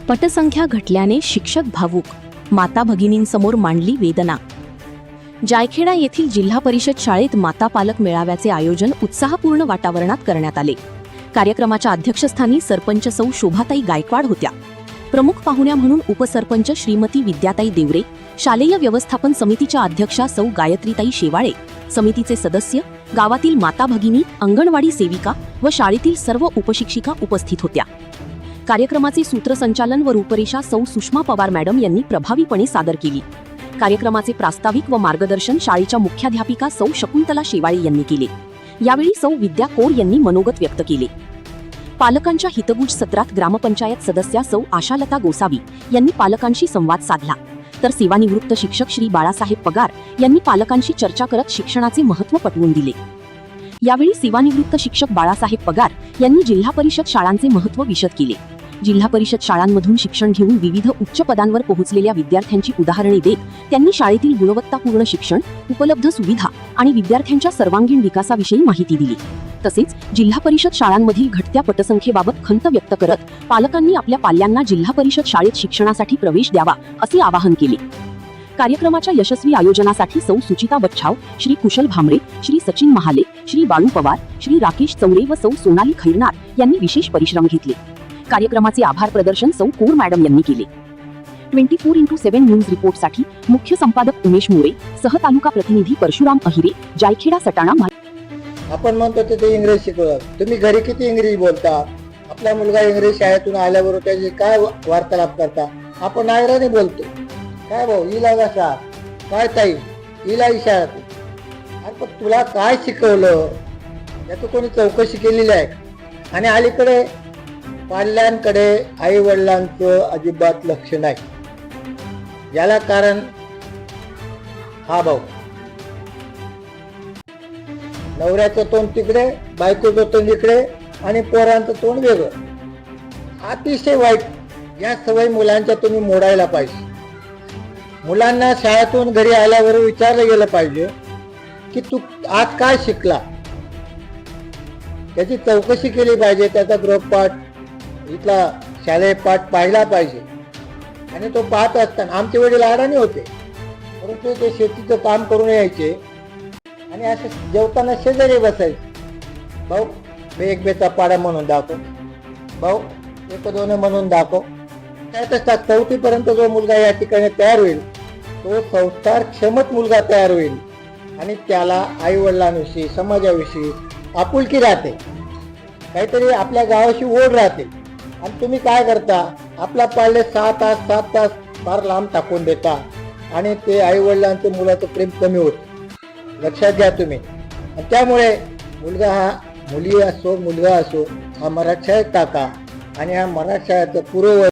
पटसंख्या घटल्याने शिक्षक भावूक, माता भगिनींसमोर मांडली वेदना। जायखेडा येथील जिल्हा परिषद शाळेत माता पालक मेळाव्याचे आयोजन उत्साहपूर्ण वातावरणात करण्यात आले। कार्यक्रमाच्या अध्यक्षस्थानी सरपंच सौ शोभाताई गायकवाड होत्या। प्रमुख पाहुण्या म्हणून उपसरपंच श्रीमती विद्याताई देवरे, शालेय व्यवस्थापन समितीच्या अध्यक्षा सौ गायत्रीताई शेवाळे, समितीचे सदस्य, गावातील माता भगिनी, अंगणवाडी सेविका व शाळेतील सर्व उपशिक्षिका उपस्थित होत्या। कार्यक्रमाचे सूत्रसंचालन व रूपरेषा सौ सुषमा पवार मॅडम यांनी प्रभावीपणे सादर केली। कार्यक्रमाचे प्रास्ताविक व मार्गदर्शन शाळेच्या मुख्याध्यापिका सौ शकुंतला शेवाळे यांनी केले। यावेळी सौ विद्या कोर यांनी मनोगत व्यक्त केले। पालकांच्या हितगुज सत्रात ग्रामपंचायत सदस्या सौ आशालता गोसावी यांनी पालकांशी संवाद साधला, तर सेवानिवृत्त शिक्षक श्री बाळासाहेब पगार यांनी पालकांशी चर्चा करत शिक्षणाचे महत्त्व पटवून दिले। यावेळी सेवानिवृत्त शिक्षक बाळासाहेब पगार यांनी जिल्हा परिषद शाळांचे महत्त्व विशद केले। जिल्हा परिषद शाळांमधून शिक्षण घेऊन विविध उच्च पदांवर पोहोचलेल्या विद्यार्थ्यांची उदाहरणे देत त्यांनी शाळेतील गुणवत्तापूर्ण शिक्षण, उपलब्ध सुविधा आणि विद्यार्थ्यांच्या सर्वांगीण विकासाविषयी माहिती दिली। तसेच जिल्हा परिषद शाळांमधील घटत्या पटसंख्येबाबत खंत व्यक्त करत पालकांनी आपल्या पाल्यांना जिल्हा परिषद शाळेत शिक्षणासाठी प्रवेश द्यावा असे आवाहन केले। कार्यक्रमाच्या यशस्वी आयोजनासाठी सौ सुचिता बच्छाव, श्री कुशल भामरे, श्री सचिन महाले, श्री बाळू पवार, श्री राकेश चौरे व सौ सोनाली खैरनार यांनी विशेष परिश्रम घेतले। कार्यक्रमाचे आभार प्रदर्शन सौ कोर मॅडम यांनी केले। 24x7 न्यूज रिपोर्टसाठी मुख्य संपादक उमेश मोरे, सह तालुका प्रतिनिधी परशुराम अहिरे, जायखेडा सटाणा। आपण म्हणतो ते इंग्रजी शिकवतात, तुम्ही घरी किती इंग्रजी बोलता? आपला मुलगा इंग्रजी शाळेतून आल्याबरोबर त्याची काय वार्तालाप करता? आपण नायराने बोलतो, काय भाऊ इला कसा, काय ताई इला शाळेत, अरे पण तुला काय शिकवलं याचं कोणी चौकशी केलेली आहे? आणि अलीकडे पाल्यांकडे आई वडिलांचं अजिबात लक्ष नाही। याला कारण हा भाऊ, नवऱ्याचं तोंड तिकडे, बायकोचं तोंड इकडे आणि पोरांचं तोंड वेगळं। अतिशय वाईट या सवयी मुलांच्या तुम्ही मोडायला पाहिजे। मुलांना शाळेतून घरी आल्यावर विचारलं गेलं पाहिजे की तू आज काय शिकला, त्याची चौकशी केली पाहिजे। त्याचा गृहपाठ, इथला शालेय पाठ पाहिला पाहिजे। आणि तो पाहत असताना आमचे वडील अडाणी होते, परंतु ते शेतीचं काम करून यायचे आणि असं जेवताना शेजारी बसायचे। भाऊ एक बेचा पाडा म्हणून दाखव, भाऊ एक दोन म्हणून दाखव। त्यातच 4वी पर्यंत जो मुलगा या ठिकाणी तयार होईल तो संस्कारक्षमच मुलगा तयार होईल आणि त्याला आई वडिलांविषयी, समाजाविषयी आपुलकी राहते, काहीतरी आपल्या गावाशी ओढ राहते। आणि तुम्ही काय करता, आपला पाळले 6 तास फार लांब टाकून देता आणि ते आई वडिलांचं मुलाचं प्रेम कमी होतं। लक्षात घ्या तुम्ही। आणि त्यामुळे मुलगा हा, मुली असो मुलगा असो, हा मराठी शाळेत टाका आणि हा मराठी शाळेचं पूर्व